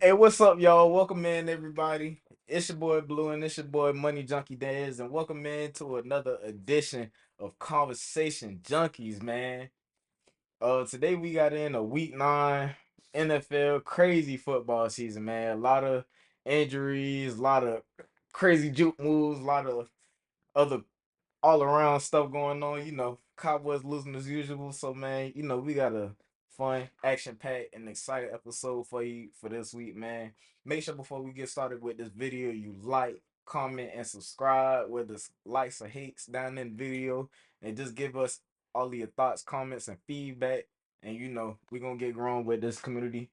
Hey, what's up, y'all? Welcome in, everybody. It's your boy Blue and it's your boy Money Junkie Daz, and welcome in to another edition of Conversation Junkies, man. Today we got in a week 9 NFL crazy football season, man. A lot of injuries, a lot of crazy juke moves, a lot of other all around stuff going on. Cowboys losing as usual. So man, we got a fun, action packed, and excited episode for you for this week, man. Make sure before we get started with this video, you like, comment, and subscribe. Whether it's likes or hates down in the video, and just give us all of your thoughts, comments, and feedback. And we're gonna get growing with this community.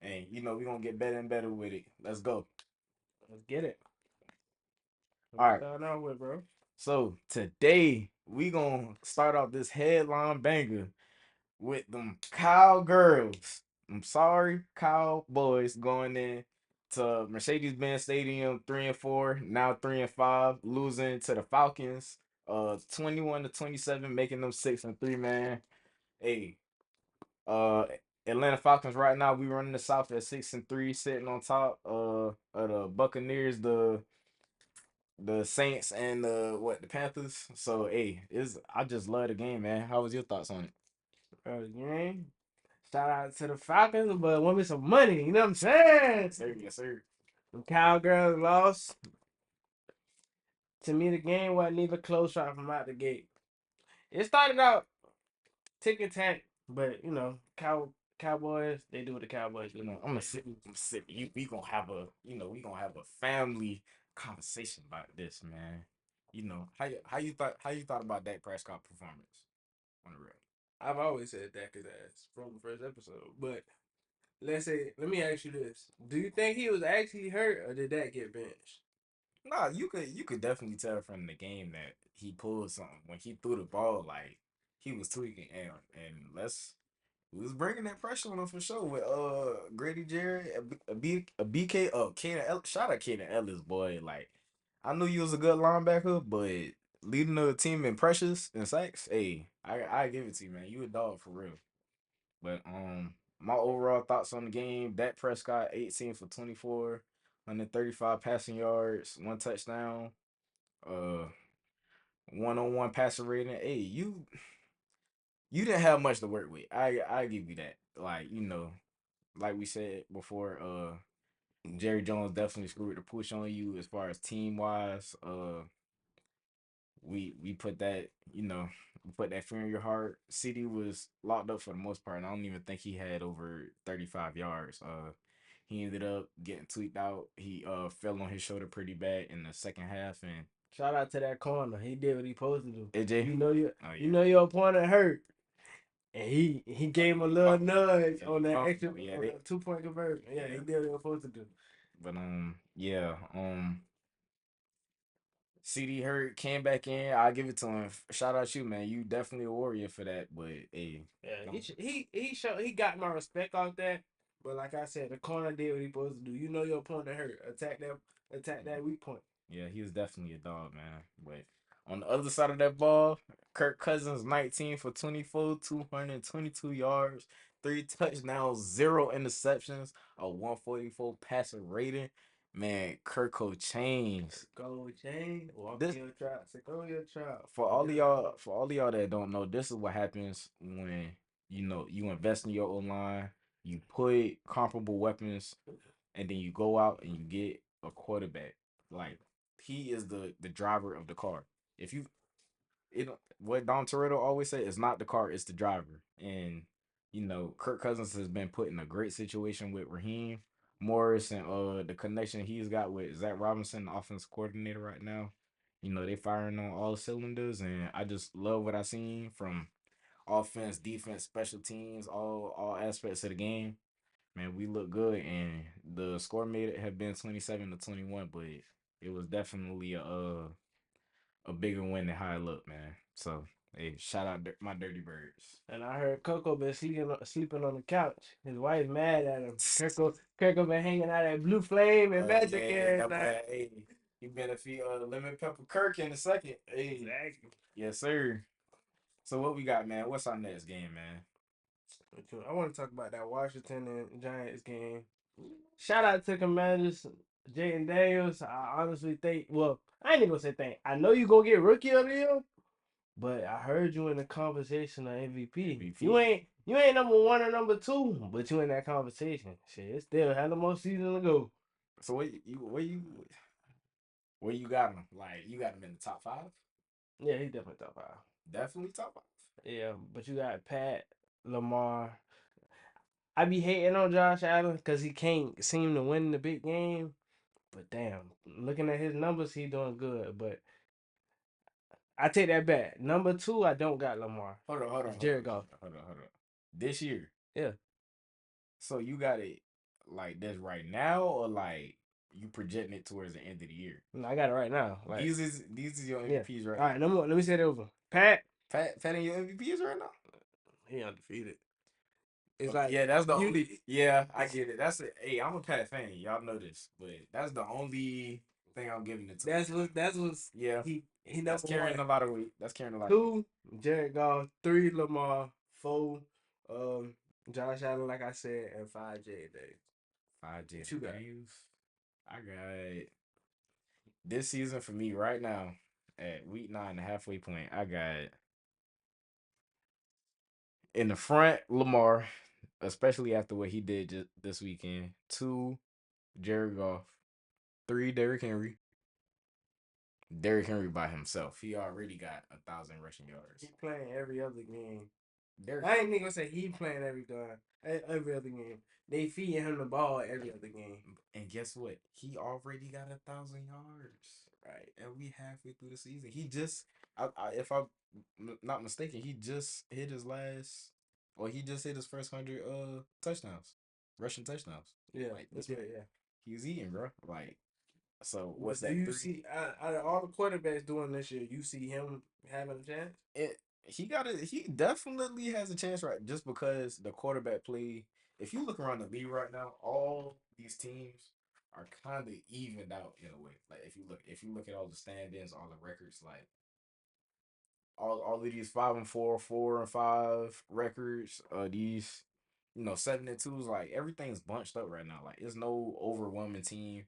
And we're gonna get better and better with it. Let's go. Let's get it. What All we right. starting out with, bro? So today we gonna start off this headline banger with them Cowgirls. I'm sorry, Cowboys going in to Mercedes-Benz Stadium 3-4, now 3-5, losing to the Falcons, 21-27, making them 6-3, man. Hey, uh, Atlanta Falcons right now we running the South at 6-3, sitting on top. Of the Buccaneers, the Saints and the Panthers. So hey, is I just love the game, man. How was your thoughts on it? Game. Shout out to the Falcons, but want me some money. You know what I'm saying? Sir, yes, sir. The Cowgirls lost. To me, the game wasn't even close right from out the gate. It started out tick and tack, but Cowboys, they do what the Cowboys do. I'm gonna sit. I'm sit. We gonna have we gonna have a family conversation about this, man. How you thought about that Prescott performance on the real? I've always said that because that's from the first episode. But let me ask you this: do you think he was actually hurt, or did that get benched? Nah, you could definitely tell from the game that he pulled something when he threw the ball. Like he was tweaking, and let's we was bringing that pressure on him for sure with Grady Jarrett, a BK, Kaden Ellis. Shout out Kaden Ellis, boy. Like I knew you was a good linebacker, but leading the team in pressures and sacks, hey, I give it to you, man. You a dog for real. But my overall thoughts on the game: Dak Prescott 18 for 24, 135 passing yards, one touchdown, uh, 1-on-1 passer rating. Hey, you didn't have much to work with. I give you that. Like like we said before, Jerry Jones definitely screwed the push on you as far as team wise. We put that we put that fear in your heart. City was locked up for the most part, and I don't even think he had over 35 yards. He ended up getting tweaked out. He fell on his shoulder pretty bad in the second half, and Shout out to that corner. He did what he supposed to do. AJ. You know your Oh you yeah. know your opponent hurt. And he Oh gave yeah. him a He little bumped. nudge Yeah, he on that bumped. extra Yeah, on they. that 2 point conversion. Yeah, he Yeah. did what he was supposed to do. But yeah. CD hurt, came back in. I give it to him. Shout out you, man. You definitely a warrior for that. But hey, Yeah, don't. he got my respect off that. But like I said, the corner did what he supposed to do. You know your opponent hurt. Attack that weak point. Yeah, he was definitely a dog, man. But on the other side of that ball, Kirk Cousins 19 for 24, 222 yards, 3 touchdowns, 0 interceptions, a 144 passer rating. Man, Kirko changed. Gold chain, walk This your trap, say go your trap. for all of y'all that don't know, this is what happens when you invest in your O line, you put comparable weapons, and then you go out and you get a quarterback. Like he is the driver of the car. If you it what Don Toretto always say is not the car, it's the driver. And Kirk Cousins has been put in a great situation with Raheem Morris and the connection he's got with Zach Robinson, the offensive coordinator right now. They firing on all cylinders, and I just love what I seen from offense, defense, special teams, all aspects of the game. Man, we look good, and the score made it have been 27-21, but it was definitely a bigger win than how it looked, man. So hey, shout out my Dirty Birds. And I heard Coco been sleeping on the couch. His wife mad at him. Kirko been hanging out at Blue Flame and Magic Yeah, every that boy, night. hey, he better feed Lemon Pepper Kirk in a second. Hey, Exactly. yes, sir. So what we got, man? What's our next game, man? I want to talk about that Washington and Giants game. Shout out to Commanders, Jaden Daniels. I honestly think, well, I ain't even gonna say think. I know you gonna get rookie of the year, but I heard you in the conversation of MVP. You MVP. ain't number one or number two, but you in that conversation. Shit, it still had no more season to go. So where you got him? Like you got him in the top five? Yeah, he's definitely top five. Definitely top five. Yeah, but you got Pat, Lamar. I be hating on Josh Allen because he can't seem to win the big game. But damn, looking at his numbers, he doing good. But I take that back. Number two, I don't got Lamar. Hold on, hold on, It's hold on, Jared Goff. hold on. This year. Yeah, So you got it like this right now, or like you projecting it towards the end of the year? no, I got it right now. Like, These is your yeah. MVPs right All right, let me say it over. Pat, Fat in your MVPs right now? he undefeated. It's like Yeah, that's the you. only. Yeah, I get it. That's it. Hey, I'm a Pat fan. Y'all know this, but that's the only thing I'm giving it to. That's what's Yeah, he that's number carrying one. a lot of weight. That's carrying a lot of weight. Two, Jared Goff. Three, Lamar. Four, um, Josh Allen, like I said, and five, Jay Day. Five What Jaden you got? Daniels. I got this season for me right now at week 9, the halfway point. I got in the front Lamar, especially after what he did just this weekend. Two, Jared Goff. Three, Derrick Henry. Derrick Henry by himself. He already got 1,000 rushing He yards. playing every other game. Derrick I ain't even gonna say he playing every game. Every other game. They feeding him the ball every other game. And guess what? He already got 1,000 yards. Right. And we halfway through the season. He just, if I'm not mistaken, he just hit his last, or he just hit his first 100 touchdowns, rushing touchdowns. Yeah. Like this Yeah. man, Yeah. he's eating, bro. Like so, what's But do that you three? see out of all the quarterbacks doing this year, you see him having a chance? It he got it. He definitely has a chance, right? Just because the quarterback play. If you look around the league right now, all these teams are kind of evened out in a way. Like if you look at all the stand-ins, all the records, like all of these 5-4, 4-5 records, these 7-2s, like everything's bunched up right now. Like it's no overwhelming team.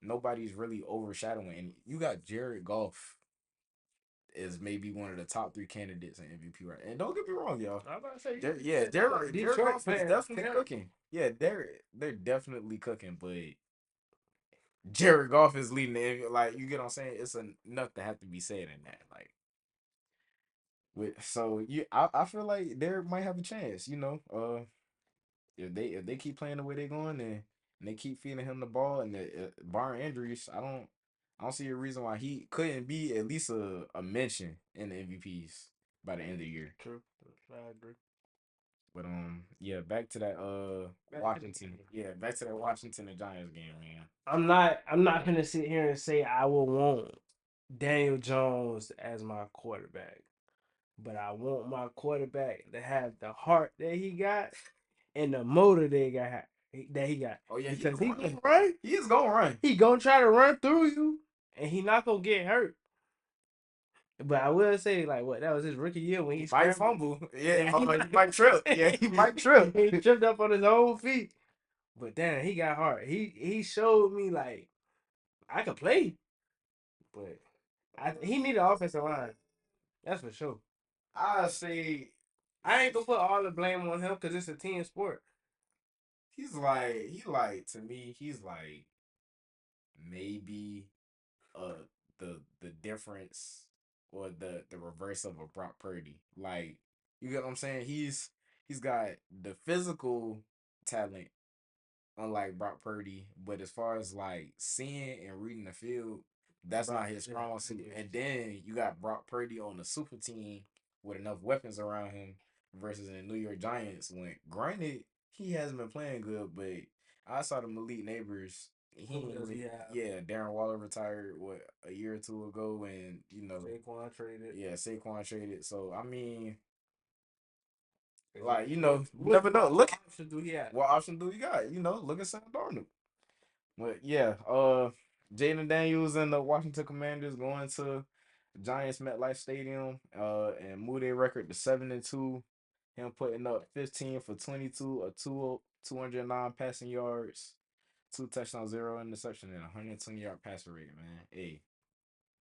Nobody's really overshadowing, and you got Jared Goff is maybe one of the top three candidates in MVP right. And don't get me wrong, y'all. I'm about to say, Yeah, Jared Detroit Goff is playing definitely terrible. cooking. Yeah, they're definitely cooking, but Jared Goff is leading the like you get what I'm saying. It's enough to have to be said in that. Like with so you, I feel like they might have a chance. If they keep playing the way they're going and they keep feeding him the ball and barring injuries, I don't see a reason why he couldn't be at least a mention in the MVPs by the end of the year. True. I agree. But yeah, back to that Back to the Washington. game. Yeah, back to that Washington and Giants game, man. I'm not gonna sit here and say I will want Daniel Jones as my quarterback. But I want my quarterback to have the heart that he got and the motor that he got. Oh yeah, he's Because gonna he run. gonna run, He is gonna run. he gonna try to run through you, and he not gonna get hurt. But I will say, like, what that was his rookie year when He he might scrambled. fumble. Yeah, Yeah, oh, he might trip. Yeah, he might trip. he tripped up on his own feet. But damn, he got hard. He showed me like I could play, but he needed an offensive line. That's for sure. I say I ain't gonna put all the blame on him because it's a team sport. to me, he's like maybe uh the difference or the reverse of a Brock Purdy. Like you get what I'm saying? He's got the physical talent unlike Brock Purdy, but as far as like seeing and reading the field, that's Brock, not his yeah, strong I suit. get what And you're saying. then you got Brock Purdy on the super team with enough weapons around him versus in the New York Giants. When granted, he hasn't been playing good, but I saw the Malik Neighbors. He Who ain't does he really, have? yeah. Darren Waller retired what a year or two ago, and Saquon traded. yeah, Saquon traded. So I mean, Is it like you what never know. Look at option do he have? what option do you got. Look at Sam Darnold. But yeah, Jaden Daniels and the Washington Commanders going to Giants MetLife Stadium, and move their record to 7-2. Him putting up 15 for 22, a 2 209 passing yards, two touchdowns, zero interception, and 120-yard passer rate, man. Hey,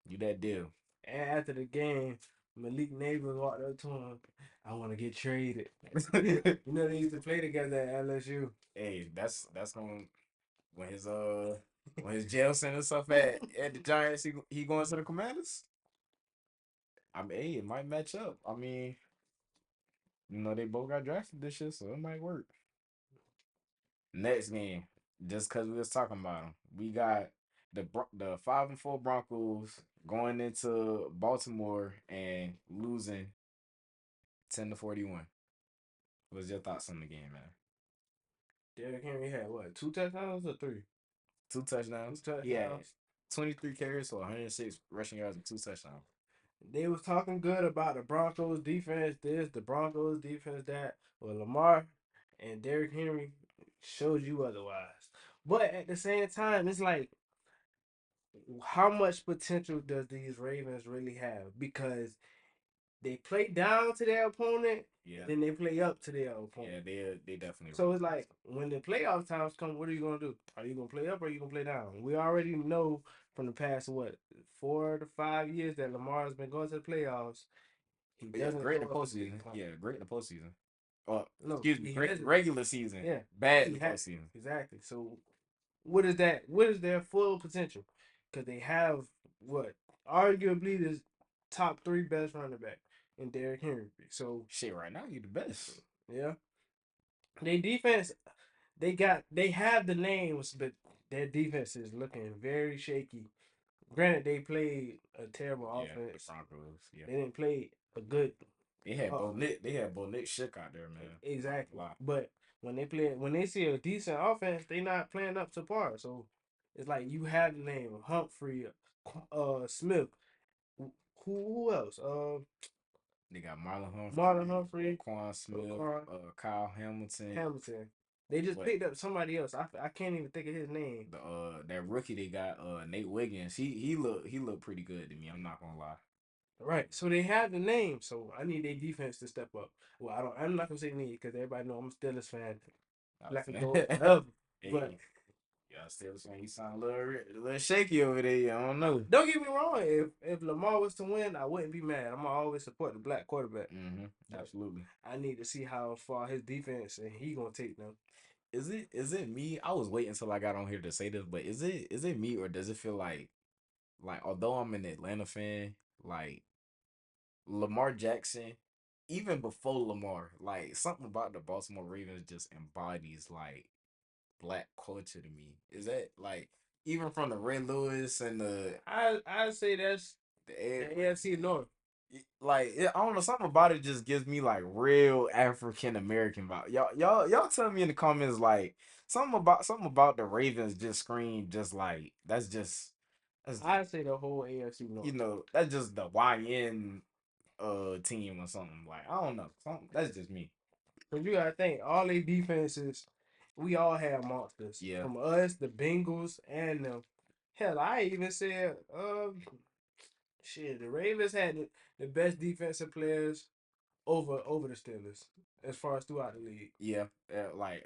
you that deal. And after the game, Malik Neighbors walked up to him. I want to get traded. You know they used to play together at LSU. Hey, that's gonna when his jail sentence up at the Giants, he going to the Commanders. I mean, hey, it might match up. I mean, they both got drafted this year, so it might work. Next game, just because we was talking about them, we got the 5-4 Broncos going into Baltimore and losing 10-41. What's your thoughts on the game, man? Derrick Henry had what, two touchdowns or three? Two Two touchdowns. He had touchdowns. 23 carries for 106 rushing yards and two touchdowns. They was talking good about the Broncos defense, this, the Broncos defense, that. Well, Lamar and Derrick Henry showed you otherwise. But at the same time, it's like, how much potential does these Ravens really have? Because they play down to their opponent, Yeah, then they play up to their yeah, opponent. they definitely So right. it's like when the playoff times come, what are you gonna do? Are you gonna play up or are you gonna play down? We already know from the past 4 to 5 years that Lamar has been going to the playoffs. He But yeah, doesn't great in throw the up a big postseason. play. Yeah, great in the postseason. No, Excuse me, he great hasn't. regular season. Yeah, Bad in he the had postseason. exactly. So what is that? What is their full potential? Because they have what arguably the top three best running back in Derrick Henry. So Shit, right now you the best. yeah, they defense they have the names, but their defense is looking very shaky. Granted, they played a terrible Yeah, the offense. Broncos. Yeah, They didn't play a good. they had Uh, both Nick. They had both Nick Shook out there, man. I'm not exactly. gonna lie. But when they see a decent offense, they not playing up to par. So it's like you have the name of Humphrey, Smith. Who who else? They got Marlon Marlon Humphrey, Humphrey, Quan Smith, Carl Kyle Hamilton. Hamilton. They just What picked up somebody else. I can't even think of his name. the that rookie they got Nate Wiggins. He looked pretty good to me. I'm not gonna lie. Right. So they have the name. So I need their defense to step up. Well, I don't. I'm not gonna say need because everybody know I'm a Steelers fan. I was Black and gold saying, forever. But hey, y'all still saying you sound a little shaky over there. I don't know. don't get me wrong. If Lamar was to win, I wouldn't be mad. I'm gonna always support the black quarterback. But Absolutely. I need to see how far his defense and he gonna take them. Is it me? I was waiting until I got on here to say this, but is it me or does it feel like although I'm an Atlanta fan, like Lamar Jackson, even before Lamar, like something about the Baltimore Ravens just embodies like black culture to me. Is that like even from the Ray Lewis and I say that's the the Ed, AFC North. I don't know, something about it just gives me like real African American vibe. Y'all tell me in the comments like something about the Ravens just scream just like that's I say the whole AFC North. that's just the YN team or something. Like I don't know. That's just me. Cause you gotta think all their defenses, we all have monsters. Yeah. From us, the Bengals, and them. Hell, I even said, shit, the Ravens had the best defensive players over the Steelers as far as throughout the league. Yeah. Like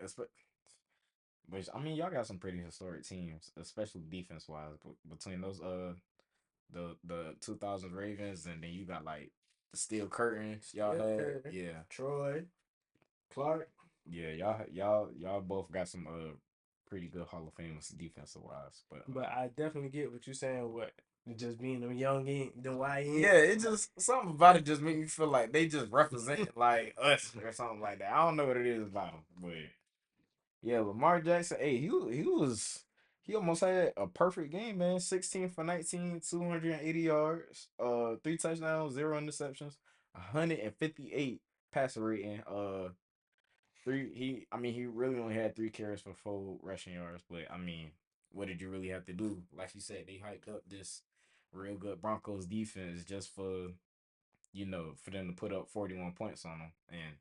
which I mean y'all got some pretty historic teams, especially defense wise. Between those the 2000 Ravens and then you got like the Steel Curtains y'all Steph had. Curry, Yeah. Troy, Clark. Yeah, y'all both got some pretty good Hall of Famers defensive wise. But But I definitely get what you're saying. What just being them young in the YN. yeah, it just something about it just make me feel like they just represent like us or something like that. I don't know what it is about them, but yeah, Lamar Jackson, hey, he almost had a perfect game, man. 16 for 19, 280 yards, three touchdowns, zero interceptions, 158 passer rating. He really only had three carries for four rushing yards, but I mean, what did you really have to do? Like you said, they hyped up this real good Broncos defense just for them to put up 41 points on them. And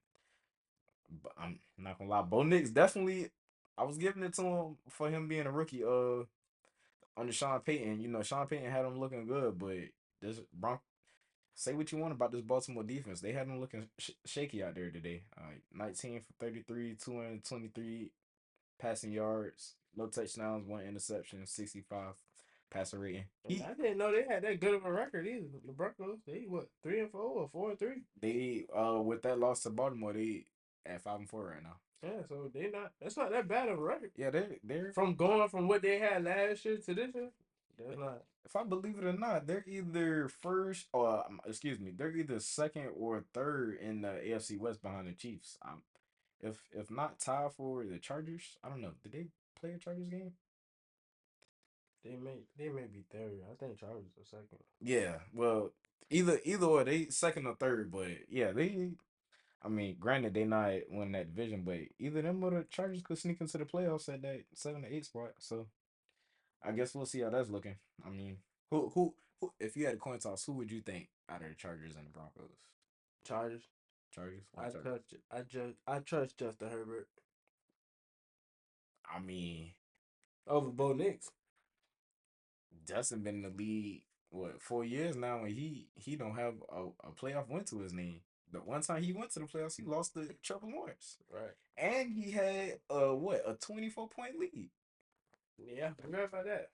but I'm not gonna lie, Bo Nix definitely. I was giving it to him for him being a rookie. Under Sean Payton, Sean Payton had him looking good, but this say what you want about this Baltimore defense, they had him looking shaky out there today. 19 for 33, 223 passing yards, no touchdowns, one interception, 65 passer rating. I didn't know they had that good of a record either. The Broncos, they what 3-4 or 4-3? They with that loss to Baltimore, they at 5-4 right now. Yeah, so they not. That's not that bad of a record. Yeah, they're From going from what they had last year to this year, that's not. if I believe it or not, they're either first or excuse me, they're either second or third in the AFC West behind the Chiefs. If not tied for the Chargers, I don't know. Did they play a Chargers game? They may be third. I think Chargers are second. Yeah, well, either or they second or third, but yeah, they. I mean, granted they not winning that division, but either them or the Chargers could sneak into the playoffs at that 7 to 8 spot. So I guess we'll see how that's looking. I mean, who if you had a coin toss, who would you think out of the Chargers and the Broncos? Chargers. Chargers. Why I Chargers? trust. I trust Justin Herbert I mean, over Bo Nix. Justin been in the league what 4 years now, and he don't have a playoff win to his name. The one time he went to the playoffs, he lost to Trevor Lawrence, Right. and he had a 24-point lead. Yeah, I remember about that.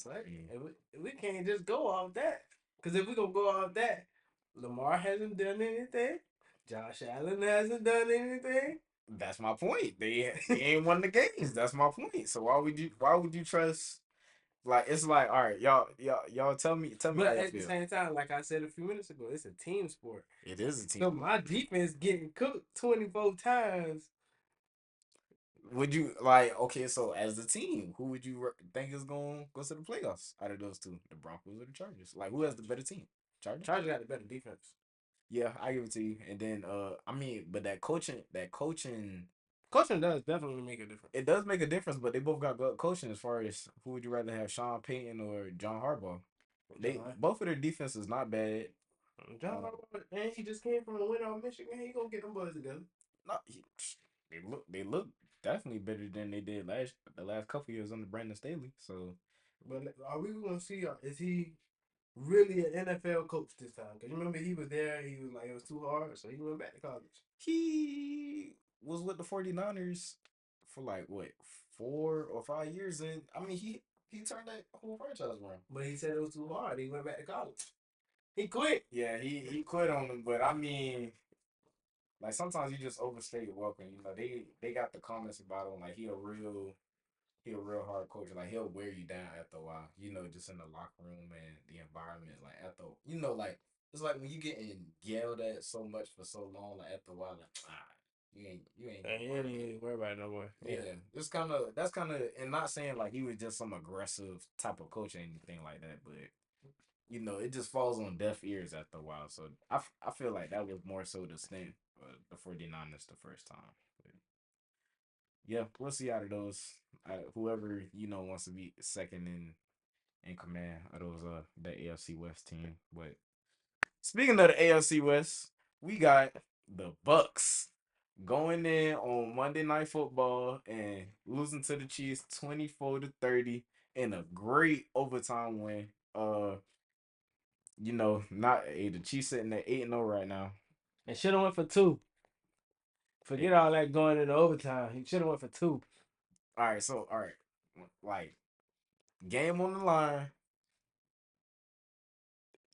But Mm. we can't just go off that. Because if we gonna go off that, Lamar hasn't done anything. Josh Allen hasn't done anything. That's my point. They ain't won the games. That's my point. So why would you trust? Like it's like all right, y'all tell me how But you at the feel. same time, like I said a few minutes ago, it's a team sport. It is a team. So my defense getting cooked 24 times. Would you like okay? So as a team, who would you think is going to go to the playoffs out of those two, the Broncos or the Chargers? Like who has the better team? Chargers. Chargers got the better defense. Yeah, I give it to you. And then I mean, but that coaching, Coaching does definitely make a difference. it does make a difference. But they both got good coaching as far as who would you rather have, Sean Payton or John Harbaugh? They John, both of their defense is not bad. John, Uh, and he just came from a win on Michigan. He gonna get them boys together. not they look definitely better than they did the last couple years under Brandon Staley. So But are we gonna see? Is he really an NFL coach this time? Because you remember he was there. He was like it was too hard, so he went back to college. he was with the 49ers for like what 4 or 5 years, and I mean he turned that whole franchise around. But he said it was too hard. He went back to college. He quit. Yeah, he quit on them, but I mean, like sometimes you just overstay your welcome. You know, they got the comments about him like he a real hard coach. Like he'll wear you down after a while. You know, just in the locker room and the environment. Like after like it's like when you getting yelled at so much for so long. Like after a while, like you ain't And gonna he work ain't with even it. worry about it no more. Yeah. Yeah, that's kind of, and not saying like he was just some aggressive type of coach or anything like that, but it just falls on deaf ears after a while. So I feel like that was more so the stint the 49ers the first time. But yeah, we'll see out of those. Whoever wants to be second in command of those that AFC West team. But speaking of the AFC West, we got the Bucks going in on Monday Night Football and losing to the Chiefs 24-30 in a great overtime win. Not the Chiefs sitting at 8-0 right now. And should have went for two. Eh, Forget all that going into overtime. He should have went for two. all right, like game on the line,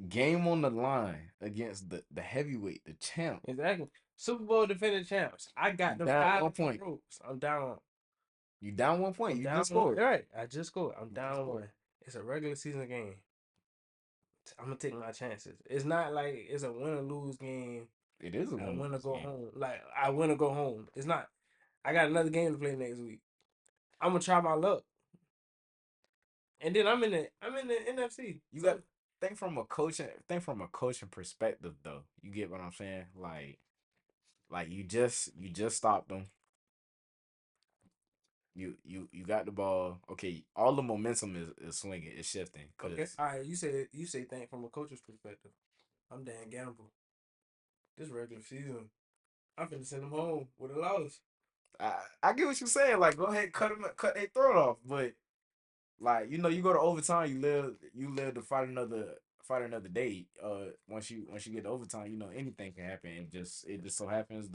game on the line against the heavyweight, the champ. Exactly. Super Bowl defending champs. I got them Down five one point. ropes. I'm down. You down 1 point. I'm You down just one. scored. All right. I just scored. I'm You just down scored. one. It's a regular season game. I'm gonna take my chances. It's not like it's a win or lose game. It is a I win win or lose go game. home. Like I win or go home. It's not. I got another game to play next week. I'm gonna try my luck. And then I'm in the NFC. You So got think from a coaching perspective though. You get what I'm saying? Like you just stopped them. You got the ball. Okay, all the momentum is swinging, it's shifting. okay. Cause All right. You say think from a coach's perspective. I'm Dan Gamble. This regular season, I'm finna send them home with a loss. I get what you're saying. Like, go ahead, cut their throat off. But like, you go to overtime, you live to fight another day. Once you get to overtime, anything can happen. It just so happens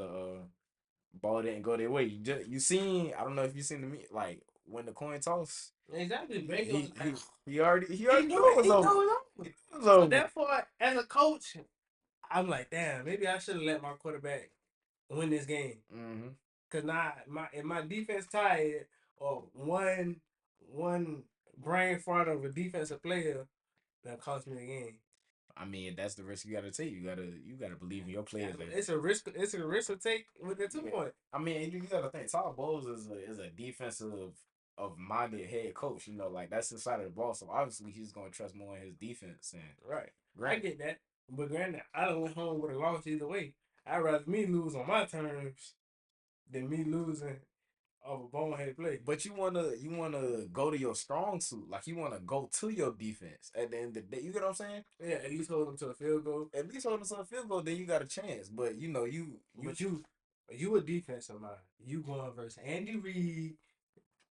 ball didn't go their way. You seen? I don't know if you seen the like when the coin toss. Exactly. Baker was He like, he he he already knew knew it it. was He over. knew it was over. It was So over. therefore, as a coach, I'm like, damn, maybe I should have let my quarterback win this game. Hmm. Cause now if my defense tired or one brain fart of a defensive player that cost me the game. I mean, that's the risk you got to take. You gotta believe in your players. It's a risk. It's a risk to take with the 2 point. I mean, you got to think. Todd Bowles is a defensive of minded head coach. You know, like that's his side of the ball. So obviously, he's gonna trust more in his defense. And Right. I grant, get that. But granted, I don't went home with a loss either way. I'd rather me lose on my terms than me losing of a bonehead play. but you wanna go to your strong suit. Like you wanna go to your defense at the end of the day. You get what I'm saying? Yeah, at least hold them to a field goal. At least hold us on a field goal, then you got a chance. But you know, you But you a defensive mind. You going versus Andy Reid,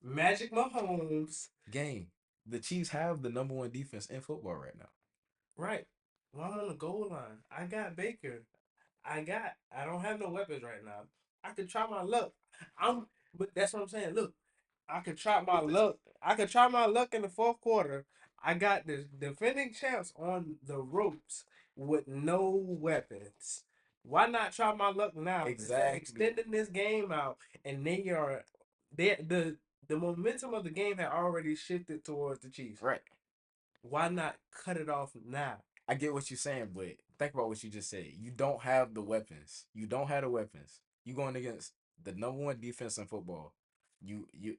Magic Mahomes. game. The Chiefs have the number one defense in football right now. Right. Well, I'm on the goal line. I got Baker. I don't have no weapons right now. I could try my luck. But that's what I'm saying. Look, I could try my luck. I could try my luck in the fourth quarter. I got the defending champs on the ropes with no weapons. Why not try my luck now instead of Exactly. extending this game out? And they the momentum of the game had already shifted towards the Chiefs. Right. Why not cut it off now? I get what you're saying, but think about what you just said. You don't have the weapons. You don't have the weapons. You going against the number one defense in football.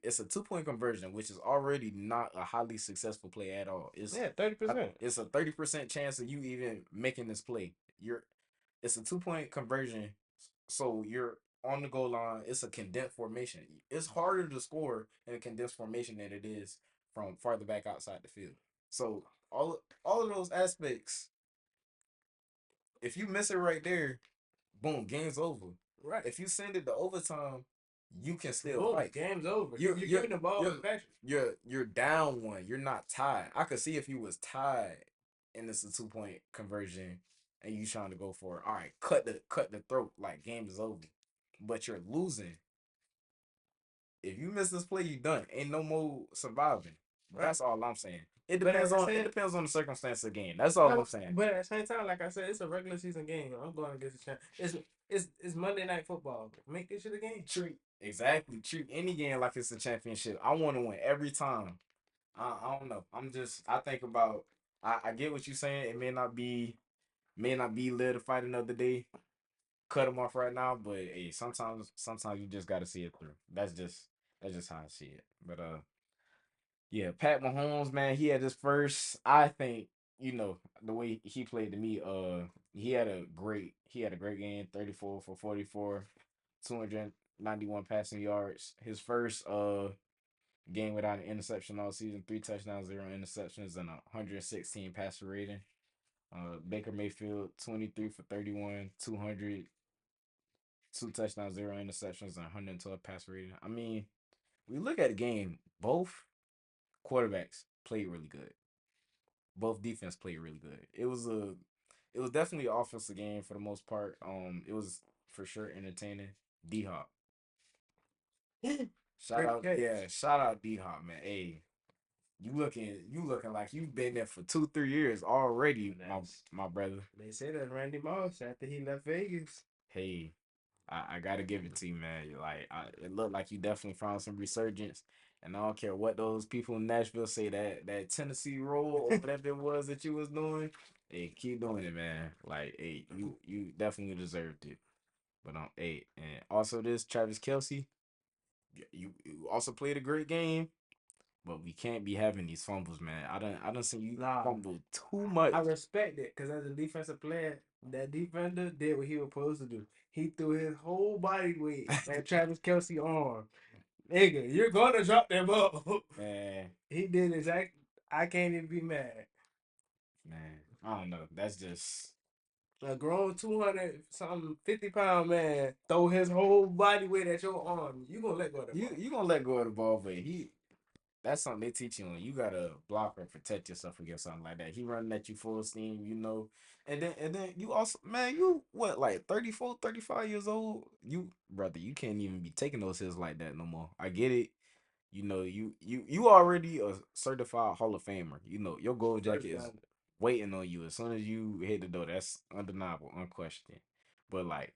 It's a 2 point conversion, which is already not a highly successful play at all. Yeah, 30%. It's a 30% chance of you even making this play. It's a 2 point conversion, so you're on the goal line. It's a condensed formation. It's harder to score in a condensed formation than it is from farther back outside the field. So all of those aspects, if you miss it right there, boom, game's over. Right. If you send it to overtime, you can still Boom, fight. game's over. You're You're you're giving the ball you're to Patrick. you're down one. You're not tied. I could see if you was tied and it's a 2 point conversion and you trying to go for it. All right, cut the throat like game is over. But you're losing. If you miss this play, you done. Ain't no more surviving. Right. That's all I'm saying. It But at depends the on same the circumstance again. That's all I'm saying. but at the same time, like I said, it's a regular season game. I'm going against the champ. It's Monday night football. Make this shit a game. Treat any game like it's a championship. I want to win every time. I don't know. I think about I get what you're saying. It may not be lit to fight another day. Cut them off right now, but hey, sometimes you just gotta see it through. That's just how I see it. But yeah, Pat Mahomes, man, he had his first. I think the way he played to me. He had a great game. 34 for 44, 291 passing yards. His first game without an interception all season. 3 touchdowns, 0 interceptions, and 116 passer rating. Baker Mayfield 23 for 31, 200, 2 touchdowns, 0 interceptions, and 112 passer rating. I mean, we look at the game. Both quarterbacks played really good. Both defense played really good. It was definitely an offensive game for the most part. It was for sure entertaining. D Hop, Great catch. shout out D Hop, man. Hey, you looking like you've been there for 2 3 years already, my brother. They said that Randy Moss after he left Vegas. Hey, I gotta give it to you, man. It looked like you definitely found some resurgence, and I don't care what those people in Nashville say that Tennessee roll or whatever it was that you was doing. Hey, keep doing it, man. Like, hey, you definitely deserved it. But hey, and also this Travis Kelsey, you also played a great game, but we can't be having these fumbles, man. I don't see you Nah, fumble too much. I respect it because as a defensive player, that defender did what he was supposed to do. He threw his whole body weight at Travis Kelsey arm. Nigga, you're gonna drop that ball. Man, He did exactly. I can't even be mad. man, I don't know. That's just A grown 200 something 50-pound man throw his whole body weight at your arm. You gonna let go of that ball? you gonna let go of the ball, but that's something they teach you on. You gotta block or protect yourself against something like that. He running at you full steam, and then you also, man, you what, like 34, 35 years old? You brother, you can't even be taking those hits like that no more. I get it. You already a certified Hall of Famer. Your gold jacket is Certified. waiting on you as soon as you hit the door. That's undeniable, unquestioned. But like,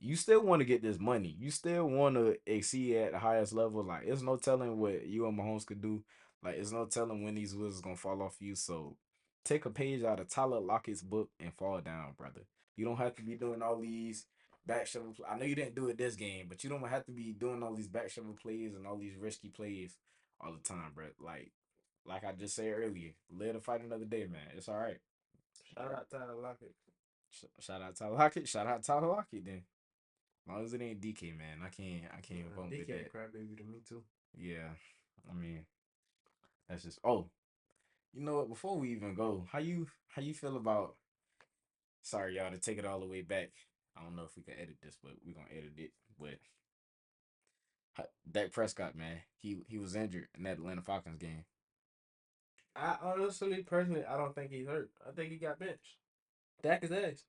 you still want to get this money. You still want to exceed at the highest level. Like, it's no telling what you and Mahomes could do. Like, it's no telling when these wheels is gonna fall off you. So, take a page out of Tyler Lockett's book and fall down, brother. You don't have to be doing all these back shovel. I know you didn't do it this game, but you don't have to be doing all these back shovel plays and all these risky plays all the time, bro. Like I just said earlier, live to fight another day, man. It's all right. Shout out Tyler Lockett. Shout out Tyler Lockett. Shout out Tyler Lockett. Then, as long as it ain't DK, man, I can't even bump with DK a that. crybaby to me too. Yeah, I mean, that's just. Oh, you know what? Before we even go, how you feel about? Sorry, y'all, to take it all the way back. I don't know if we can edit this, but we're gonna edit it. But Dak Prescott, man, he was injured in that Atlanta Falcons game. I honestly, personally, I don't think he's hurt. I think he got benched. Dak is ass.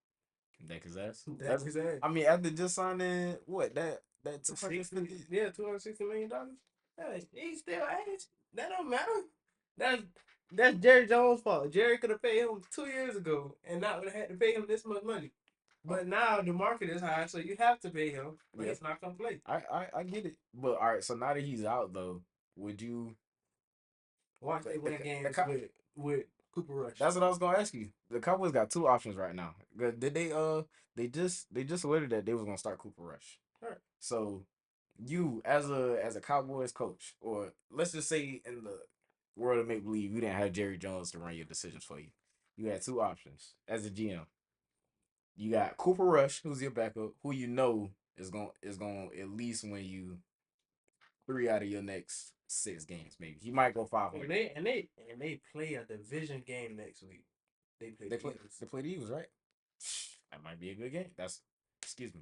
Dak his ass. Dak is ass. I mean, after just signing what that 60, 250. yeah, $260 million. Yeah, he's still ass. That don't matter. That's that's Jerry Jones' fault. Jerry could have paid him 2 years ago and not would have had to pay him this much money. Oh, But now the market is high, so you have to pay him. But yeah, he's not gonna play. I get it. But all right, so now that he's out though, would you Watch the they the, win the games Cow- with Cooper Rush. that's what I was gonna ask you. The Cowboys got two options right now. Did they just alerted that they was gonna start Cooper Rush. Right. So you as a Cowboys coach, or let's just say in the world of make believe, you didn't have Jerry Jones to run your decisions for you. You had two options as a GM. You got Cooper Rush, who's your backup, who you know is going to at least win you three out of your next six games. Maybe he might go five And hundred. they play a division game next week. They play They the play Eagles. they play the Eagles, right? That might be a good game. That's excuse me.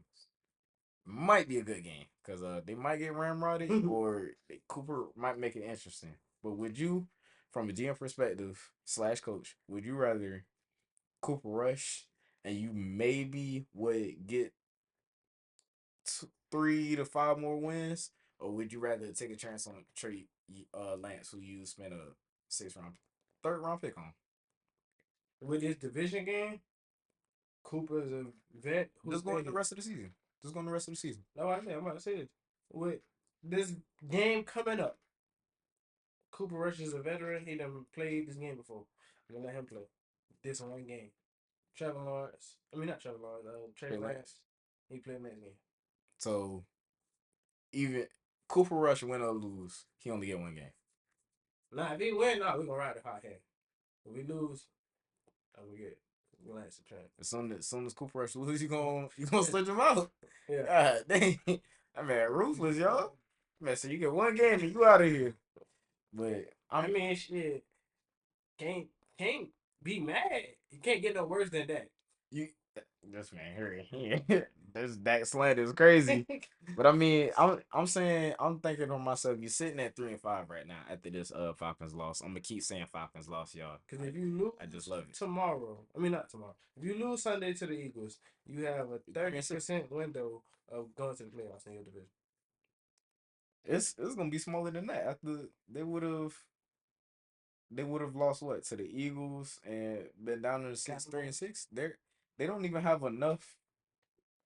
Might be a good game because they might get ramrodded or Cooper might make it interesting. But would you, from a GM perspective slash coach, would you rather Cooper Rush and you maybe would get 3 to 5 more wins, or would you rather take a chance on Trey Lance, who you spent a third round pick on? With this division game, Cooper is a vet who's Just going the vetted. rest of the season. Just going the rest of the season. No, I'm about to say this. With this game coming up, Cooper Rush is a veteran. He done played this game before. I'm gonna let him play this one game. Trevor Lawrence. I mean, not Trevor Lawrence. Trey Trey Lance. Lance. He played next game. So even Cooper Rush win or lose, he only get one game. Now, if he win, no, we gonna ride the hot hand. If we lose, I will get Lance a chance. As soon as Cooper Rush lose, you gonna switch him out. Yeah. God dang, that man ruthless, y'all. Man, so you get one game and you out of here. But I mean, shit. Can't can't be mad. You can't get no worse than that. you this man here. This Dak slander is crazy. But I mean, I'm saying, I'm thinking to myself, you're sitting at 3-5 right now after this Falcons loss. I'm gonna keep saying Falcons loss, y'all. Because if you I just lose love it. tomorrow, I mean not tomorrow. If you lose Sunday to the Eagles, you have a 3-6. 30% window of going to the playoffs in your division. It's gonna be smaller than that. After they would have lost what to the Eagles and been down in the six, 3-6. They don't even have enough.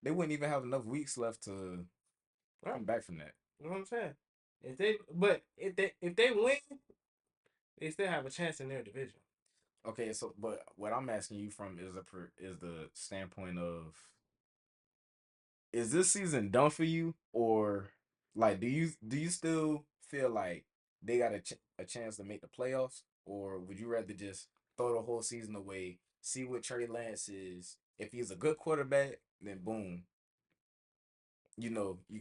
They wouldn't even have enough weeks left to Right. come back from that. You know what I'm saying? If they win, they still have a chance in their division. Okay, so but what I'm asking you from is the standpoint of, is this season done for you, or like do you still feel like they got a chance to make the playoffs, or would you rather just throw the whole season away, see what Trey Lance is? If he's a good quarterback, then boom, you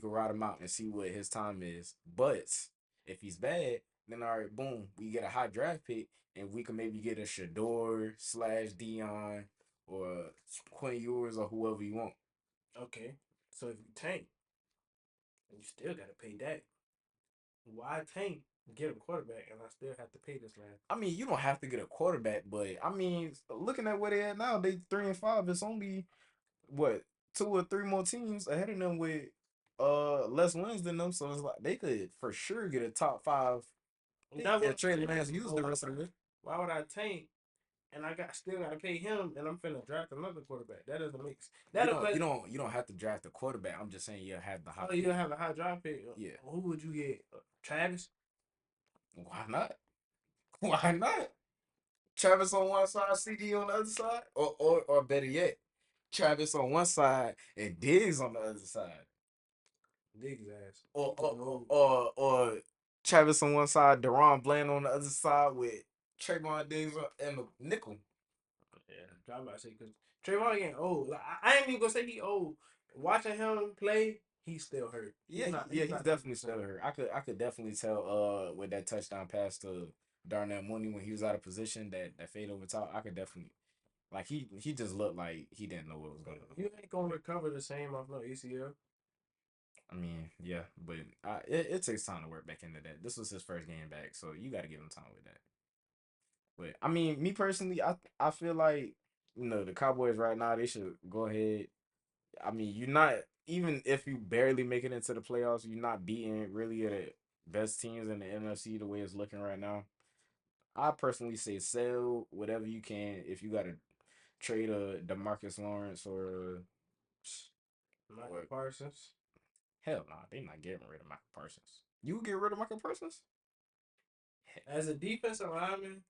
can ride him out and see what his time is. But if he's bad, then all right, boom, we get a high draft pick, and we can maybe get a Shador slash Dion or Quinn Ewers or whoever you want. Okay. So if you tank, you still gotta pay that. Why tank get a quarterback, and I still have to pay this man. I mean, you don't have to get a quarterback, but I mean, looking at where they at now, they 3-5. It's only what 2 or 3 more teams ahead of them with less wins than them. So it's like they could for sure get a top five pick That's what if I'm Trey saying. Lance used the So rest of the way. why would I tank? And I got still got to pay him, and I'm finna draft another quarterback. That doesn't make You that don't you make. don't you don't have to draft a quarterback. I'm just saying you have the high Oh, pick. you have a high draft pick. Yeah. Who would you get? Travis? Why not? Why not? Travis on one side, CD on the other side, or better yet, Travis on one side and Diggs on the other side, Diggs ass. He or or getting or, old. or, or Travis on one side, Deron Bland on the other side with Trayvon Diggs and the nickel. Yeah, I'm about to say because Trayvon getting old. Like, I ain't even gonna say he old. Watching him play, he's still hurt. Yeah, He's he's not that definitely percent. still hurt. I could definitely tell with that touchdown pass to Darnell Mooney when he was out of position that fade over top. I could definitely like he just looked like he didn't know what was going on. You ain't gonna recover the same off no ACL. I mean, yeah, but it takes time to work back into that. This was his first game back, so you got to give him time with that. But I mean, me personally, I feel like the Cowboys right now they should go ahead. I mean, you're not even if you barely make it into the playoffs, you're not beating really the best teams in the NFC the way it's looking right now. I personally say sell whatever you can if you got to trade a Demarcus Lawrence Michael or Parsons. hell no, they not getting rid of Michael Parsons. You would get rid of Michael Parsons? As a defensive lineman,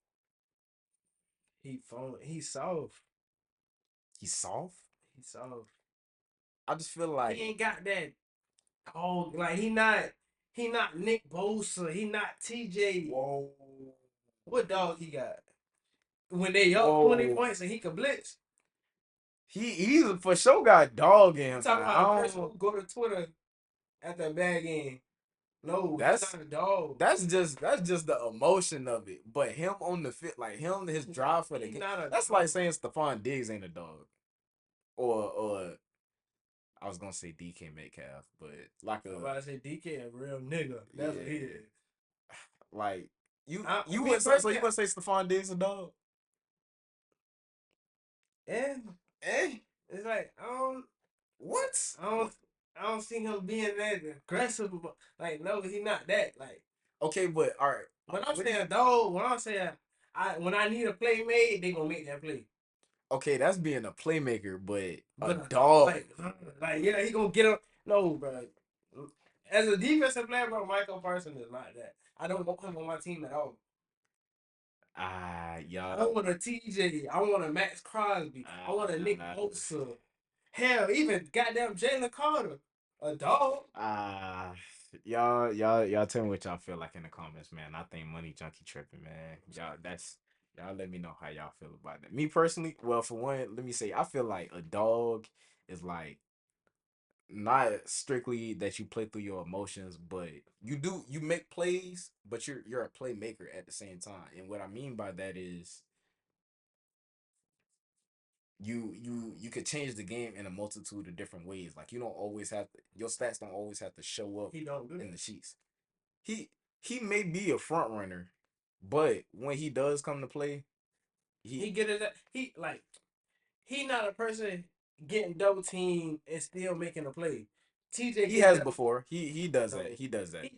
he's soft. He's soft. He's soft. I just feel He like ain't got that dog. Like he not Nick Bosa. He not TJ. whoa, What dog he got? When they up 20 whoa. points and he can blitz. He's for sure got dog in You him, talking man. I about a person don't. who go to Twitter after a bad game. No, he's That's not a dog. that's just the emotion of it. But him on the fit, like him, his drive for the He's game. not a That's dog. like saying Stephon Diggs ain't a dog, or I was gonna say DK Metcalf, but like I'm a about to say DK a real nigga. That's what he yeah, is. like you Me would say so. You personally, would say Stephon Diggs a dog? and Eh? it's like What? I don't, I don't see him being that aggressive. Like no, he not that. Like Okay, but all right. when I'm What do saying dog, when I'm saying when I need a play made, they gonna make that play. okay, that's being a playmaker, but a But dog. like yeah, he gonna get up. No, bro. As a defensive player, bro, Michael Parsons is not that. I don't want him on my team at all. Ah, I y'all. want a TJ. I want a Max Crosby. I want a Nick Ah, Bosa. Hell, even goddamn Jalen Carter. A dog. ah, y'all tell me what y'all feel like in the comments, man. I think Money Junkie tripping, man. Y'all let me know how y'all feel about that. Me personally, well, for one, let me say I feel like a dog is like not strictly that you play through your emotions, but you make plays, but you're a playmaker at the same time. And what I mean by that is you could change the game in a multitude of different ways. Like you don't always have to your stats don't always have to show up He don't do in the that. sheets. He he may be a front runner, but when he does come to play, he He get it. He not a person getting double teamed and still making a play. TJ he get has double. before. He does that. No, He does that. he.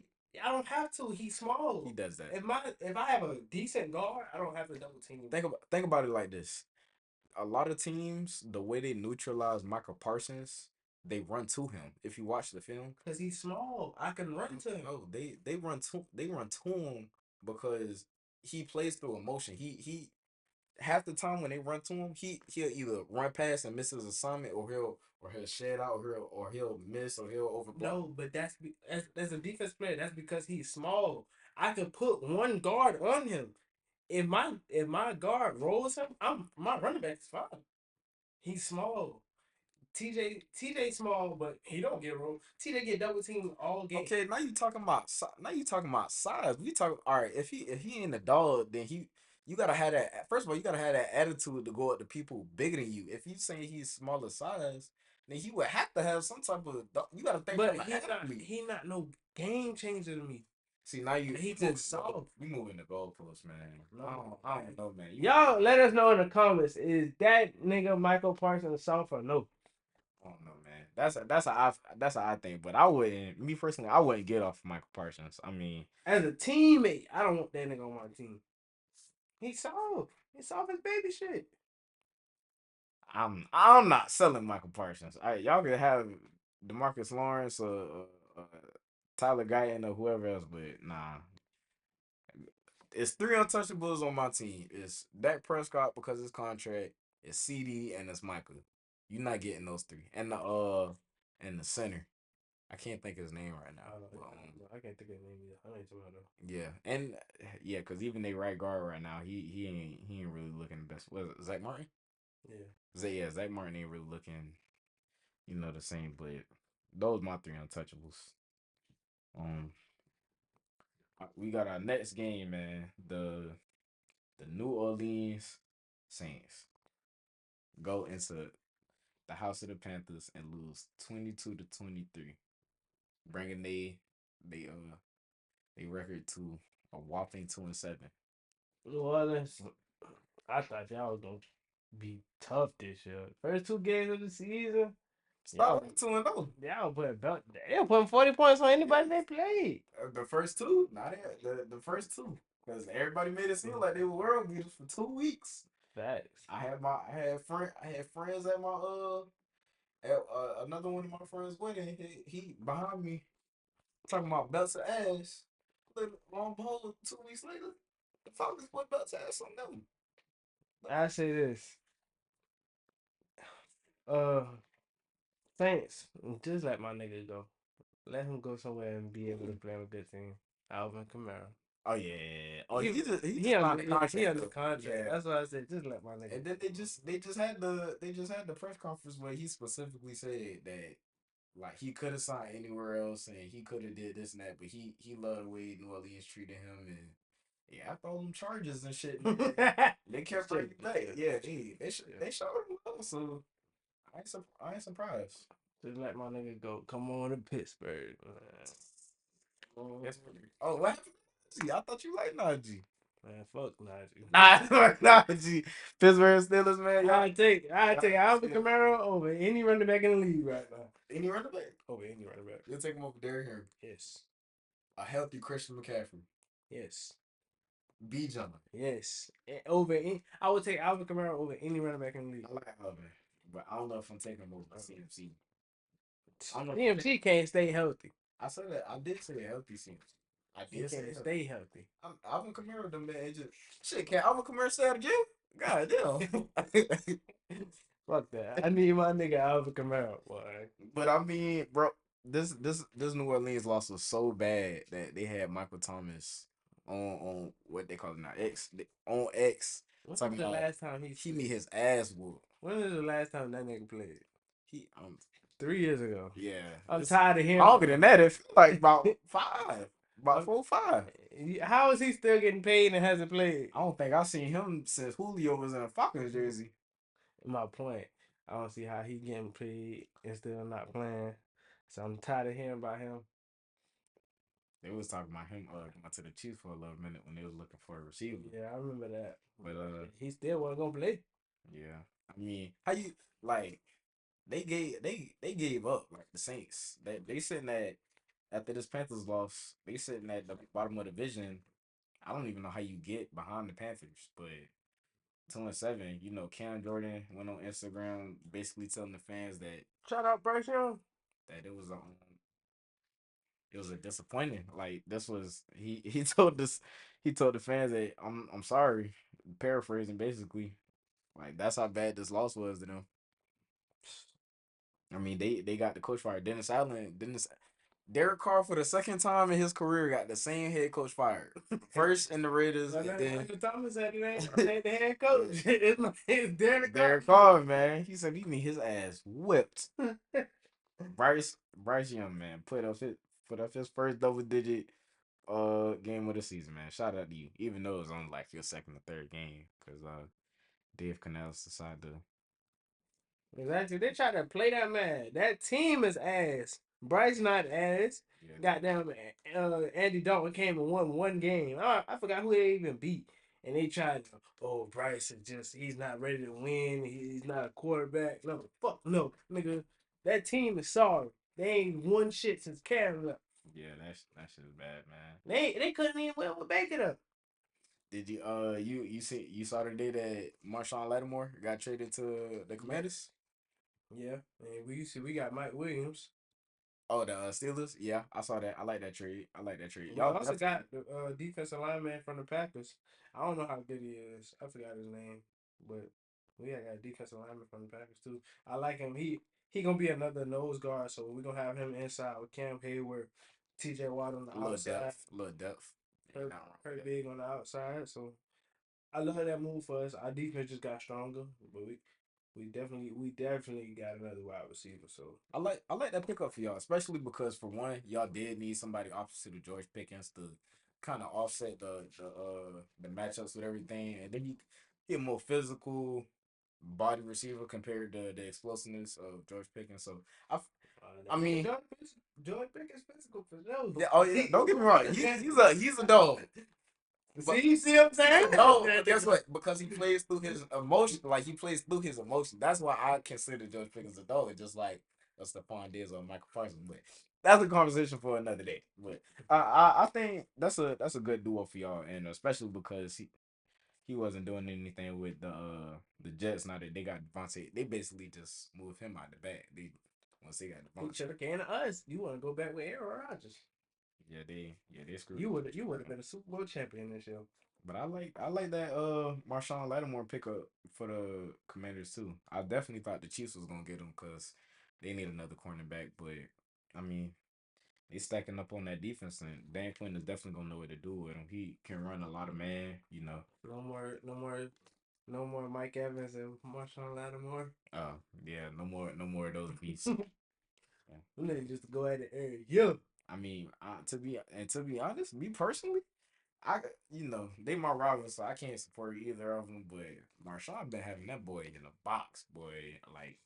I don't have to. He's He small. does that. If I have a decent guard, I don't have to double team. Think about it like this. A lot of teams, the way they neutralize Michael Parsons, they run to him. If you watch the film, Cause he's small. I can run to him. no, they run to him because he plays through emotion. He half the time when they run to him, he'll either run past and miss his assignment, or he'll shed out, or he'll miss, or he'll overblock. No, but as a defense player, that's because he's small. I could put one guard on him. If my guard rolls him, my running back is fine. He's small. TJ small, but he don't get rolled. TJ get double teamed all game. Okay, now you talking about size. We talk all right. If he ain't a dog, then you gotta have that. First of all, you gotta have that attitude to go up to people bigger than you. If you saying he's smaller size, then he would have to have some type of. You gotta think But from an he not athlete. he not no game changer to me. See now He you moving just soft. you moving the goalposts, man. No, I don't know, man. y'all let us know in the comments. Is that nigga Michael Parsons soft or no? I don't know, man. That's a I think, but I wouldn't. Me personally, I wouldn't get off Michael Parsons. I mean, As a teammate, I don't want that nigga on my team. He's soft. He's soft as baby shit. I'm not selling Michael Parsons. Y'all could have Demarcus Lawrence or Tyler Guyton or whoever else, but nah. It's three untouchables on my team. It's Dak Prescott because of his contract. It's CD and it's Michael. You're not getting those three. And the center. I can't think of his name right now. But, I can't think of his name either. I ain't talking about yeah, and yeah, because even they right guard right now, he ain't really looking the best. Was it Zach Martin? Yeah. Zach Martin ain't really looking, the same. But those my three untouchables. Um, we got our next game, man. The New Orleans Saints go into the house of the Panthers and lose 22-23, bringing they they record to a whopping 2-7. New Orleans. I thought y'all was gonna be tough this year. First two games of the season, Stop y'all with 2-0. y'all put belt. They were putting 40 points on anybody they played. The first two, not it. The first two, because everybody made it seem like they were world beaters for 2 weeks. Facts. I had friends at my at another one of my friends' wedding. He behind me talking about belts of ass. Long behold, 2 weeks later, the Falcons put belts of ass on them. I say this. Uh, Saints, just let my nigga go. Let him go somewhere and be able to play on a good team. Alvin Kamara. Oh yeah. Oh, He he he just under signed a yeah, he contract under though. contract. Yeah. That's why I said just let my nigga And then go. they just had the press conference where he specifically said that like he could have signed anywhere else and he could have did this and that, but he loved the way New Orleans treated him and yeah, after all them charges and shit, man, they kept bringing him back. Yeah, they showed him love, so I ain't surprised. Just let my nigga go. Come on to Pittsburgh. That's oh, what happened to Najee? I thought you liked Najee. Man, fuck Najee. Nah, Najee. Pittsburgh Steelers, man. I take Alvin Steelers. Kamara over any running back in the league right now. Any running back? Over any running back. You'll take him over Derrick Henry. Yes. A healthy Christian McCaffrey. Yes. B. John. Yes. I would take Alvin Kamara over any running back in the league. I like Alvin, but I don't know if I'm taking him over CMC. I don't know. CMC can't stay healthy. I said that. I did say a healthy CMC. I He did say can't healthy. stay healthy. Alvin Kamara, the man. Just shit. Can Alvin Kamara stay out of jail? God damn. Fuck that. I need my nigga Alvin Kamara, boy. But I mean, bro, this New Orleans loss was so bad that they had Michael Thomas on what they call it now on X When was talking the about last time he need his ass whooped. when was the last time that nigga played? He 3 years ago. yeah. I'm tired of hearing. Longer than that. It feel like about about I'm- 4 5. How is he still getting paid and hasn't played? I don't think I've seen him since Julio was in a Falcons jersey. My point. I don't see how he getting paid and still not playing. So I'm tired of hearing about him. They was talking about him going to the Chiefs for a little minute when they was looking for a receiver. Yeah, I remember that. But he still wasn't gonna play. yeah. I mean, how you like they gave up like the Saints. They sitting at after this Panthers loss, they sitting at the bottom of the division. I don't even know how you get behind the Panthers, but 2-7. Cam Jordan went on Instagram basically telling the fans Shout out Bryce Young. that it was a disappointing. Like this was he told the fans that I'm sorry, paraphrasing basically. Like that's how bad this loss was to them. I mean they got the coach fired. Derek Carr for the second time in his career got the same head coach fired. First in the Raiders, and then Thomas said it ain't the head coach. It's Derek Carr, man. He said he need his ass whipped. Bryce Young, man, put up his first double digit game of the season, man. Shout out to you. Even though it was only like your second or third game. Cause Dave Canales decided to Exactly. They try to play that man. That team is ass. Bryce not ass. Yeah, Goddamn, Andy Dalton came and won one game. I forgot who they even beat. And they tried to, oh, Bryce is just, he's not ready to win. He's not a quarterback. No, fuck no, nigga. That team is sorry. They ain't won shit since Karen left. yeah, that shit is bad, man. They couldn't even win with Baker up. Did you saw the day that Marshawn Lattimore got traded to the Yeah, Commanders? yeah. And we got Mike Williams. Oh, the Steelers. Yeah, I saw that. I like that trade. I like that trade. We Y'all also definitely got the defensive lineman from the Packers. I don't know how good he is. I forgot his name, but we got a defensive lineman from the Packers too. I like him. He gonna be another nose guard, so we gonna have him inside with Cam Hayward, T.J. Watt on the a little outside, depth, a little depth. Ain't Kurt, nothing wrong with Kurt that. Big on the outside. So I love that move for us. Our defense just got stronger, but we definitely got another wide receiver. So I like that pickup for y'all, especially because for one, y'all did need somebody opposite of George Pickens to kind of offset the matchups with everything, and then he a more physical body receiver compared to the explosiveness of George Pickens. So I, I mean, George Pickens physical for sure. yeah, oh yeah, don't get me wrong, he's a dog. But See what I'm saying? no, but guess what? Because he plays through his emotion, like he plays through his emotion. That's why I consider George Pickens a dog, just like a Stephon Diggs or Michael Parsons. But that's a conversation for another day. But I think that's a good duo for y'all, and especially because he wasn't doing anything with the Jets. Now that they got Devontae, they basically just moved him out the back. They once they got He Devontae, should have came to us. You want to go back with Aaron Rodgers? yeah they screwed. You would have been a Super Bowl champion this year. But I like that Marshawn Lattimore pickup for the Commanders too. I definitely thought the Chiefs was gonna get him because they need another cornerback. But I mean, they stacking up on that defense, and Dan Quinn is definitely gonna know what to do with him. He can run a lot of man, you know. No more Mike Evans and Marshawn Lattimore. Yeah, no more of those beasts. Them Yeah. niggas just go at it every year. I mean, to be honest, me personally, I they my rivals, so I can't support either of them. But Marshawn been having that boy in a box, boy. Like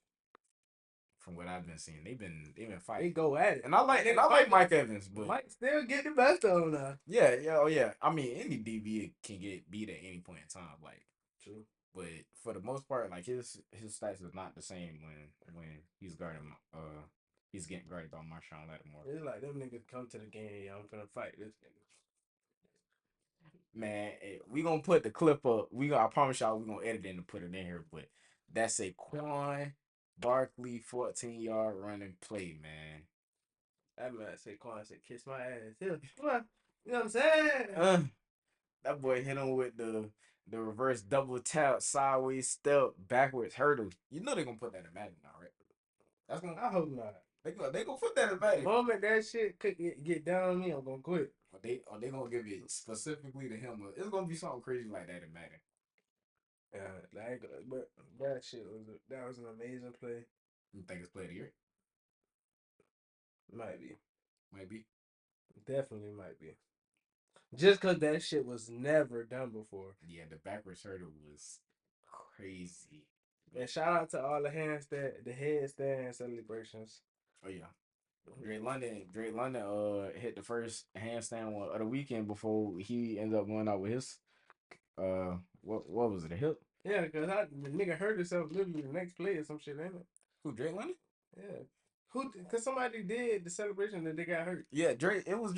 from what I've been seeing, they've been They fighting, go at it. and I like Mike Evans, but Mike still get the best of them now. yeah, yeah, oh yeah. I mean, any DB can get beat at any point in time, like. True. But for the most part, like his stats is not the same when he's getting guarded by Marshawn Lattimore. It's like them niggas come to the game. I'm finna fight this nigga. Man, we gonna put the clip up. I promise y'all we gonna edit it and put it in here. But that's a Quan Barkley 14-yard running play, man. That man Saquon said, "Kiss my ass." Come on. You know what I'm saying? That boy hit him with the reverse double tap, sideways step, backwards hurdle. You know they gonna put that in Madden now, right? That's gonna I hope not. they gonna put that in The Madden. moment that shit could get down on me, I'm gonna quit. Or they gonna give it specifically to him. It's gonna be something crazy like that in Madden. But that was an amazing play. You think it's play of the year? Might be, Might be. definitely might be. Just cause that shit was never done before. Yeah, the backwards hurdle was crazy. And shout out to all the headstand celebrations. Oh yeah. Drake London hit the first handstand one of the weekend before he ended up going out with his what was it, a hip? Yeah, cause the nigga hurt himself literally the next play or some shit, ain't it? Who, Drake London? Yeah. Cause somebody did the celebration that they got hurt. Yeah, Drake. It was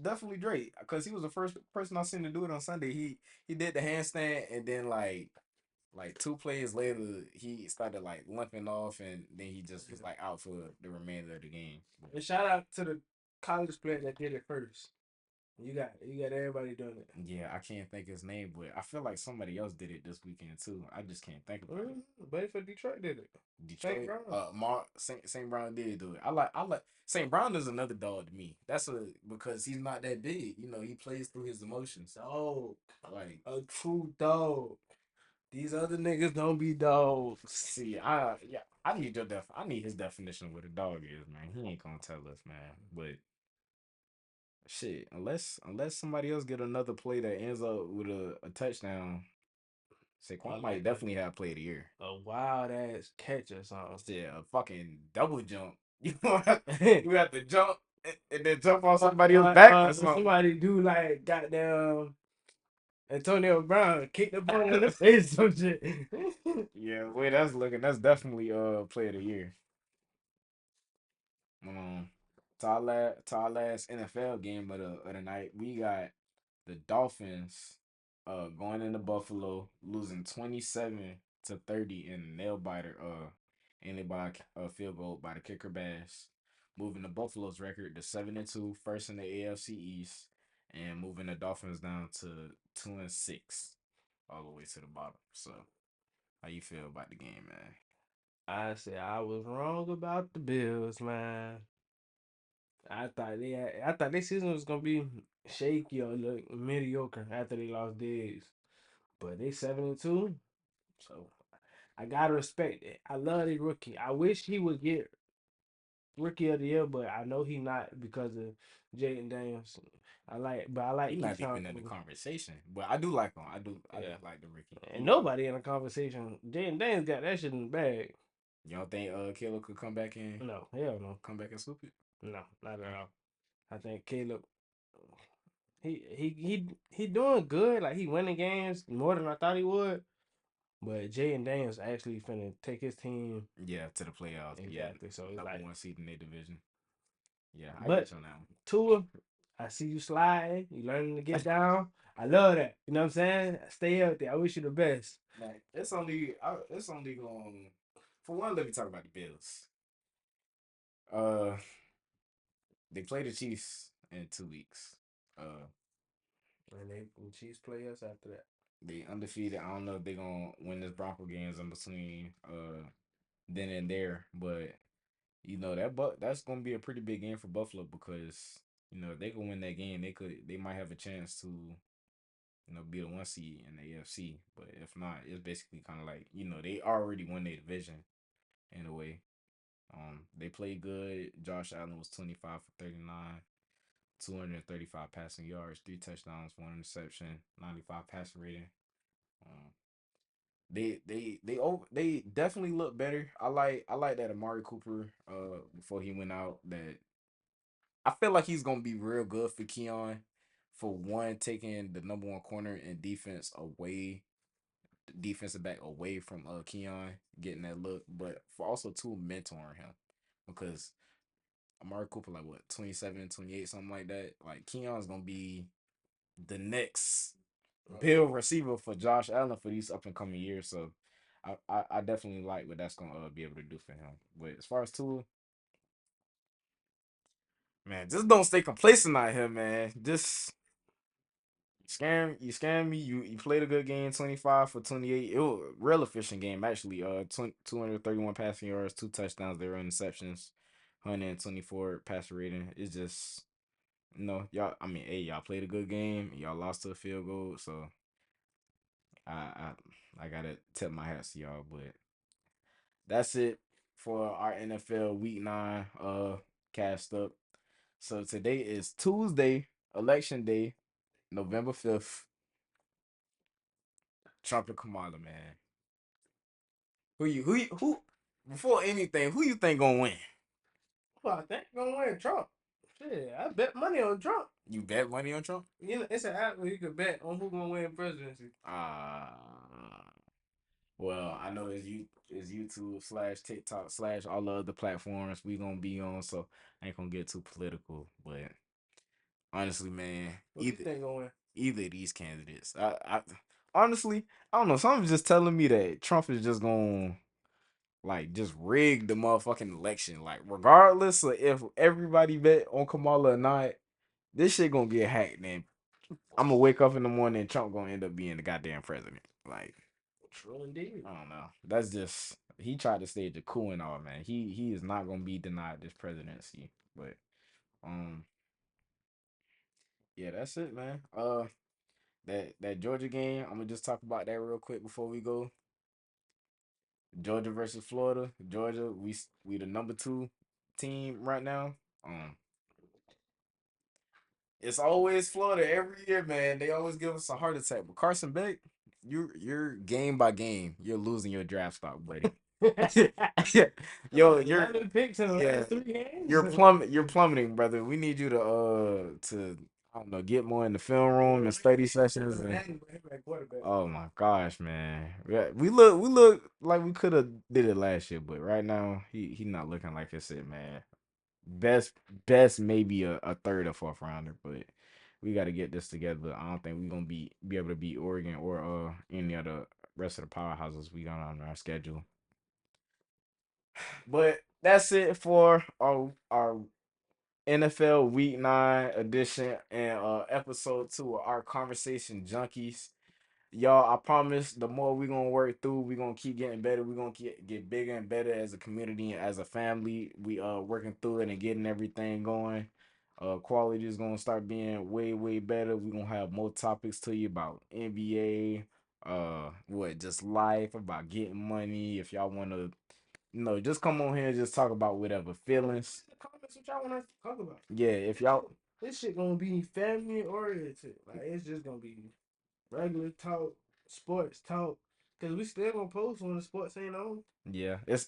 definitely Drake because he was the first person I seen to do it on Sunday. He did the handstand and then like 2 plays later he started like limping off and then he just was like out for the remainder of the game. And shout out to the college player that did it first. You got everybody doing it. Yeah, I can't think his name, but I feel like somebody else did it this weekend too. I just can't think about it. Buddy for Detroit did it. St. Detroit, Brown. Saint Brown did do it. I like Saint Brown is another dog to me. Because he's not that big. He plays through his emotions. Dog. Like, A true dog. These other niggas don't be dogs. see, I need his definition of what a dog is, man. He ain't gonna tell us, man. But shit, unless somebody else get another play that ends up with a touchdown, Saquon might definitely have play of the year. A wild ass catch or something. Yeah, a fucking double jump. You you have to jump and then jump on somebody else's back or something. somebody do like goddamn Antonio Brown kick the ball in the face or some shit. Yeah, wait, that's looking. That's definitely player of the year. Um, to our last NFL game of the night, we got the Dolphins going into Buffalo, losing 27-30 in a nail biter ended by a field goal by the kicker Bass, moving the Buffalo's record to 7-2, first in the AFC East, and moving the Dolphins down to 2-6, all the way to the bottom. So, how you feel about the game, man? I said I was wrong about the Bills, man. I thought their season was gonna be shaky or look mediocre after they lost Diggs. But they 7-2. So I gotta respect it. I love the rookie. I wish he would get rookie of the year, but I know he not because of Jaden Daniels. I He like not Keyshawn. even in the conversation, but I do like him. I do Yeah. like the Ricky. And He nobody in the conversation. Jaden Daniels got that shit in the bag. You don't think Caleb could No, hell no. come back and swoop it? No, not at all. I think Caleb he doing good. Like he winning games more than I thought he would. But Jaden Daniels actually finna take his team Yeah, to the playoffs. Yeah, exactly. So it's number like, one seed in their division. Yeah, I get but you on that one. Tua, I see you sliding. You learning to get down. I love that. You know what I'm saying? Stay healthy. I wish you the best. Man, it's only going. For one, let me talk about the Bills. Uh, they play the Chiefs in 2 weeks. Uh, And they and Chiefs play us after that. they undefeated. I don't know if they're gonna win this Bronco games in between then and there, but that's gonna be a pretty big game for Buffalo because if they can win that game, they might have a chance to be the one seed in the AFC. But if not, it's basically kind of like they already won their division in a way. They played good. Josh Allen was 25 for 39, 235 passing yards, 3 touchdowns, 1 interception, 95 passing rating. Um, they definitely look better. I like that Amari Cooper before he went out that I feel like he's gonna be real good for Keon. For one, taking the number one corner in defense away, defensive back away from Keon, getting that look, but for also two mentoring him because Amari Cooper like what 27, 28, something like that. Like Keon's gonna be the next bill receiver for Josh Allen for these up and coming years. So I definitely like what that's gonna be able to do for him. But as far as Tua, man, just don't stay complacent out here, man. Just scam me. You played a good game, 25 for 28. It was a real efficient game actually. 231 passing yards, 2 touchdowns, there were interceptions, 124 passer rating. It's just y'all. I mean, hey, y'all played a good game. Y'all lost to a field goal, so I I, I gotta tip my hats to y'all. But that's it for our NFL Week 9 cast up. So today is Tuesday, Election Day, November 5th. Trump and Kamala, man. Who before anything, who you think gonna win? Well, I think gonna win Trump. Shit, I bet money on Trump. You bet money on Trump? You know, it's an app where you can bet on who gonna win presidency. Uh well, I know it's YouTube slash TikTok slash all the other platforms we gonna be on, so I ain't gonna get too political. But honestly, man, Who you think gonna win? either of these candidates, I honestly I don't know. Something's just telling me that Trump is just gonna like just rig the motherfucking election. Like regardless of if everybody bet on Kamala or not, this shit gonna get hacked. And I'm gonna wake up in the morning and Trump gonna end up being the goddamn president. Like True indeed. I don't know. That's just he tried to stage a coup and all, man. He is not gonna be denied this presidency. But um yeah, that's it, man. That Georgia game, I'm gonna just talk about that real quick before we go. Georgia versus Florida. Georgia, we the number 2 team right now. Um it's always Florida every year, man. They always give us a heart attack. But Carson Beck, you're game by game, you're losing your draft stock, buddy. Yo, you're 11 picks in the yeah, last 3 games. you're plummeting, brother. We need you to I don't know, get more in the film room and study sessions and Quarterback. oh my gosh, man. Yeah, we look like we could have did it last year, but right now he not looking like it's it, man. Best best maybe a third or fourth rounder, but we got to get this together. I don't think we're gonna be able to beat Oregon or any other rest of the powerhouses we got on our schedule. But that's it for our NFL Week 9 edition and episode 2 of our conversation junkies. Y'all, I promise the more we're gonna work through, we're gonna keep getting better. We're gonna get bigger and better as a community and as a family. We working through it and getting everything going. Quality is gonna start being way, way better. We're gonna have more topics to you about NBA, what just life, about getting money. If y'all wanna just come on here and just talk about whatever feelings. In the comments what y'all want us to talk about. Yeah, if y'all This shit gonna be family oriented. Like it's just gonna be regular talk, sports talk. Cause we still gonna post when the sports ain't on. Yeah, it's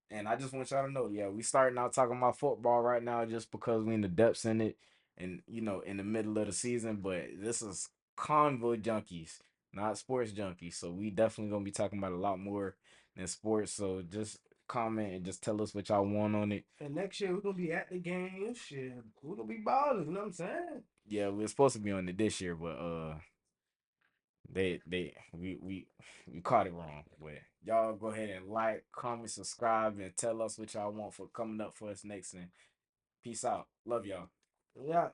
and I just want y'all to know, yeah, we starting out talking about football right now just because we in the depths in it and in the middle of the season, but this is convo junkies, not sports junkies. So we definitely gonna be talking about a lot more than sports. So just comment and just tell us what y'all want on it. And next year we're gonna be at the game. Shit, we're gonna be balling. You know what I'm saying? Yeah, we are supposed to be on it this year, but we caught it wrong. But y'all go ahead and like, comment, subscribe, and tell us what y'all want for coming up for us next. And peace out. Love y'all. Yeah.